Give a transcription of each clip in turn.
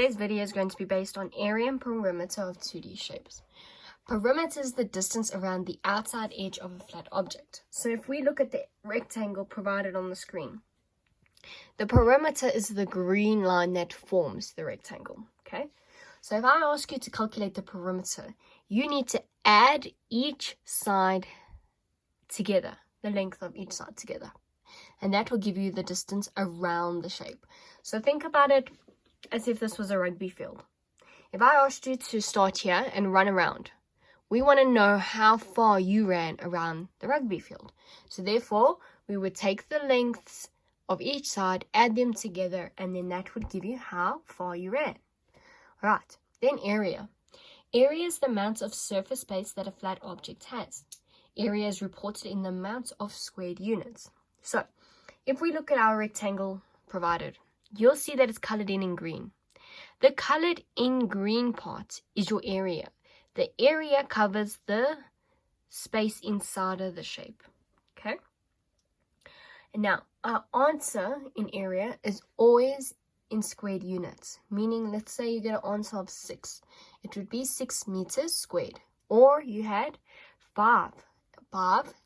Today's video is going to be based on area and perimeter of 2D shapes. Perimeter is the distance around the outside edge of a flat object. So if we look at the rectangle provided on the screen, the perimeter is the green line that forms the rectangle, okay? So if I ask you to calculate the perimeter, you need to add each side together, the length of each side together. And that will give you the distance around the shape. So think about it as if this was a rugby field. If I asked you to start here and run around, we want to know how far you ran around the rugby field. So therefore, we would take the lengths of each side, add them together, and then that would give you how far you ran. Right, then area. Area is the amount of surface space that a flat object has. Area is reported in the amount of squared units. So, if we look at our rectangle provided, you'll see that it's colored in green. The colored in green part is your area. The area covers the space inside of the shape. Okay? And now, our answer in area is always in squared units. Meaning, let's say you get an answer of 6. It would be 6 meters squared. Or you had 5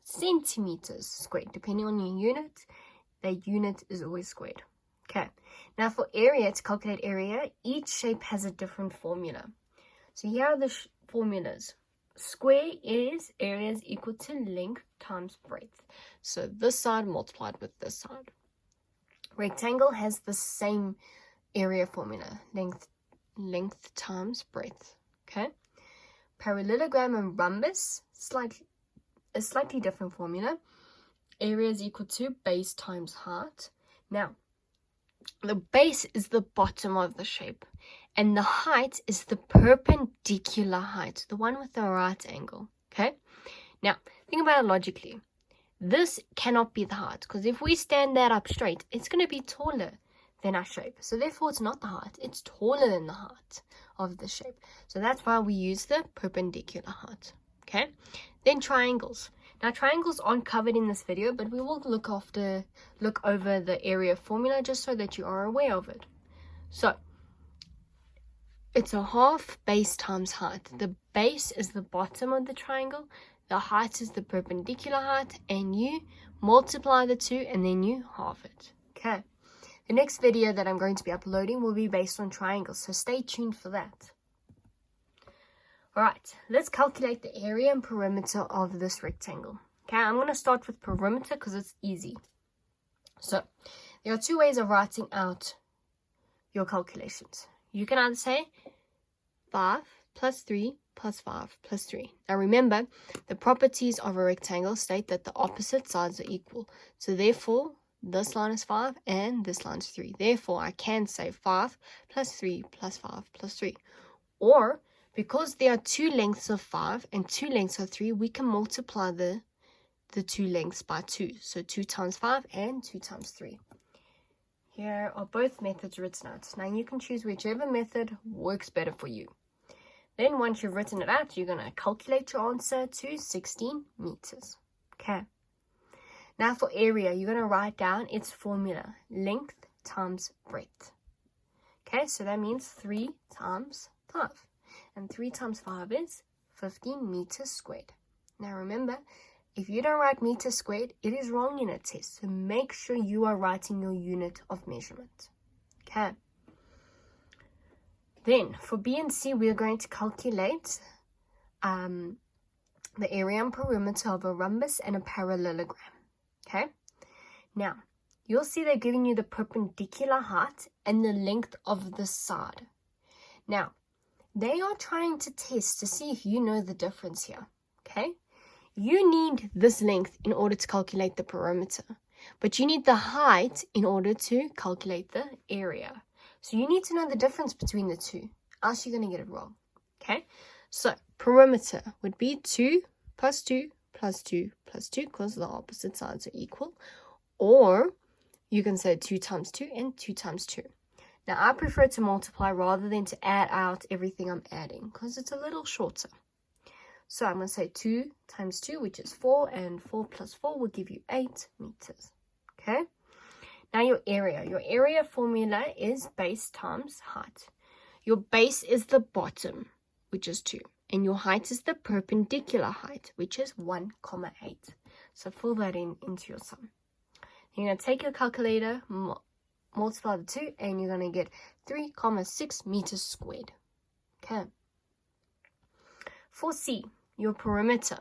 centimeters squared. Depending on your unit, the unit is always squared. Okay, now for area, to calculate area, each shape has a different formula. So here are the formulas. Square is area is equal to length times breadth. So this side multiplied with this side. Rectangle has the same area formula, length times breadth. Okay, parallelogram and rhombus, a slightly different formula. Area is equal to base times height. Now, the base is the bottom of the shape, and the height is the perpendicular height, the one with the right angle, okay? Now, think about it logically. This cannot be the height, because if we stand that up straight, it's going to be taller than our shape. So therefore, it's not the height. It's taller than the height of the shape. So that's why we use the perpendicular height, okay? Then triangles. Now, triangles aren't covered in this video, but we will look over the area formula just so that you are aware of it. So, it's a half base times height. The base is the bottom of the triangle, the height is the perpendicular height, and you multiply the two and then you halve it. Okay. The next video that I'm going to be uploading will be based on triangles, so stay tuned for that. Alright, let's calculate the area and perimeter of this rectangle. Okay, I'm going to start with perimeter because it's easy. So, there are 2 ways of writing out your calculations. You can either say 5 plus 3 plus 5 plus 3. Now remember, the properties of a rectangle state that the opposite sides are equal. So therefore, this line is 5 and this line is 3. Therefore, I can say 5 plus 3 plus 5 plus 3. Or, because there are 2 lengths of 5 and 2 lengths of 3, we can multiply the 2 lengths by 2. So 2 times 5 and 2 times 3. Here are both methods written out. Now you can choose whichever method works better for you. Then once you've written it out, you're going to calculate your answer to 16 meters. Okay. Now for area, you're going to write down its formula. Length times breadth. Okay, so that means 3 times 5. And 3 times 5 is 15 meters squared. Now remember, if you don't write meters squared, it is wrong in a test. So make sure you are writing your unit of measurement. Okay. Then for B and C, we are going to calculate the area and perimeter of a rhombus and a parallelogram. Okay. Now, you'll see they're giving you the perpendicular height and the length of the side. Now, they are trying to test to see if you know the difference here, okay? You need this length in order to calculate the perimeter, but you need the height in order to calculate the area. So you need to know the difference between the two, else you're going to get it wrong, okay? So perimeter would be 2 plus 2 plus 2 plus 2, because the opposite sides are equal, or you can say 2 times 2 and 2 times 2. Now, I prefer to multiply rather than to add out everything I'm adding because it's a little shorter. So I'm going to say 2 times 2, which is 4, and 4 plus 4 will give you 8 meters. Okay? Now your area. Your area formula is base times height. Your base is the bottom, which is 2. And your height is the perpendicular height, which is 1,8. So fill that into your sum. You're going to take your calculator, multiply the 2, and you're going to get 3,6 meters squared. Okay. For C, your perimeter,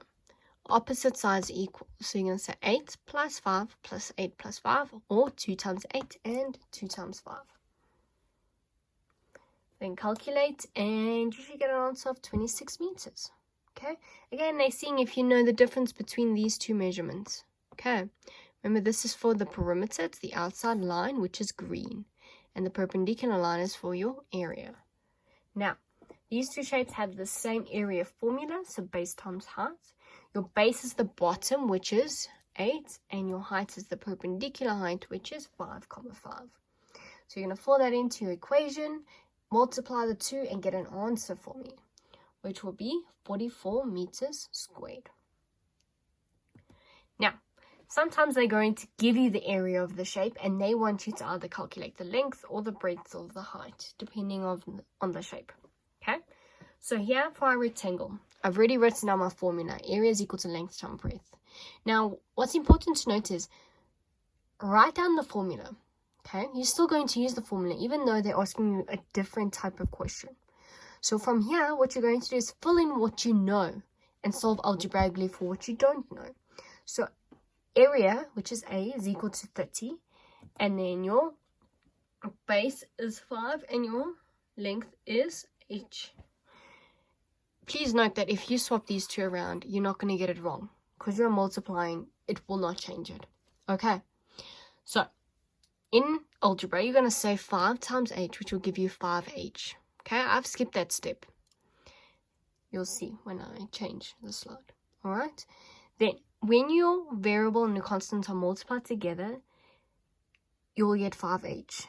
opposite sides equal. So you're going to say 8 plus 5 plus 8 plus 5, or 2 times 8 and 2 times 5. Then calculate, and you should get an answer of 26 meters. Okay. Again, they're seeing if you know the difference between these two measurements. Okay. Remember, this is for the perimeter. It's the outside line, which is green. And the perpendicular line is for your area. Now, these two shapes have the same area formula, so base times height. Your base is the bottom, which is 8, and your height is the perpendicular height, which is 5,5. So you're going to fill that into your equation, multiply the 2, and get an answer for me, which will be 44 meters squared. Now, sometimes they're going to give you the area of the shape, and they want you to either calculate the length or the breadth or the height, depending on the shape. Okay, so here for our rectangle, I've already written down my formula. Area is equal to length times breadth. Now, what's important to note is, write down the formula. Okay, you're still going to use the formula, even though they're asking you a different type of question. So from here, what you're going to do is fill in what you know and solve algebraically for what you don't know. So area, which is A, is equal to 30, and then your base is 5, and your length is H. Please note that if you swap these two around, you're not going to get it wrong, because you're multiplying, it will not change it. Okay, so in algebra, you're going to say 5 times H, which will give you 5H. Okay, I've skipped that step. You'll see when I change the slide. All right, then when your variable and the constant are multiplied together, you will get 5H.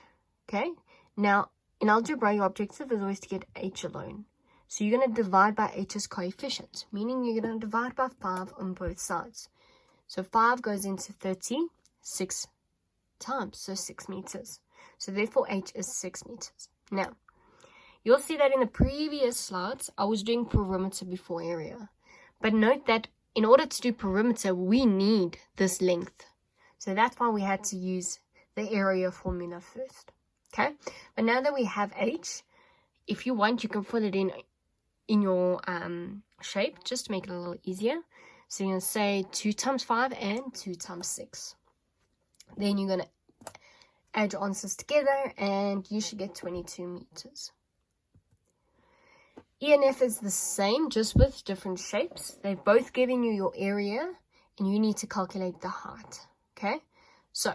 Okay, now in algebra, your objective is always to get H alone. So you're going to divide by H's coefficient, meaning you're going to divide by 5 on both sides. So 5 goes into 30 6 times, so 6 meters. So therefore H is 6 meters. Now, you'll see that in the previous slides, I was doing perimeter before area. But note that in order to do perimeter, we need this length. So that's why we had to use the area formula first. Okay? But now that we have H, if you want, you can fill it in your shape, just to make it a little easier. So you're going to say 2 times 5 and 2 times 6. Then you're going to add your answers together, and you should get 22 meters. E and F is the same, just with different shapes. They've both given you your area, and you need to calculate the height. Okay? So,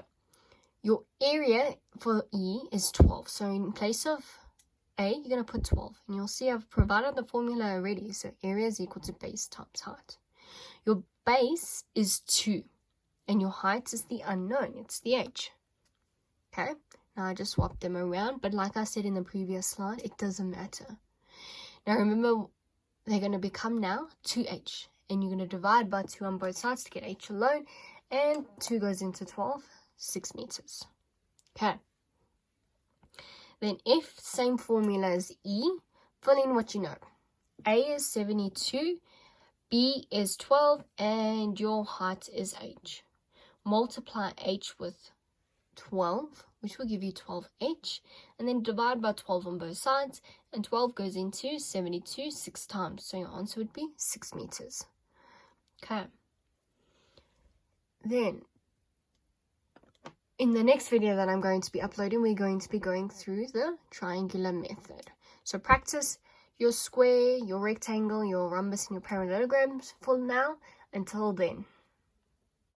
your area for E is 12. So, in place of A, you're going to put 12. And you'll see I've provided the formula already. So, area is equal to base times height. Your base is 2. And your height is the unknown. It's the H. Okay? Now, I just swapped them around. But like I said in the previous slide, it doesn't matter. Now, remember, they're going to become now 2H. And you're going to divide by 2 on both sides to get H alone. And 2 goes into 12, 6 meters. Okay. Then F, same formula as E. Fill in what you know. A is 72, B is 12, and your height is H. Multiply H with 12, which will give you 12H, and then divide by 12 on both sides, and 12 goes into 72 6 times. So your answer would be 6 meters. Okay. Then, in the next video that I'm going to be uploading, we're going to be going through the triangular method. So practice your square, your rectangle, your rhombus, and your parallelograms for now. Until then.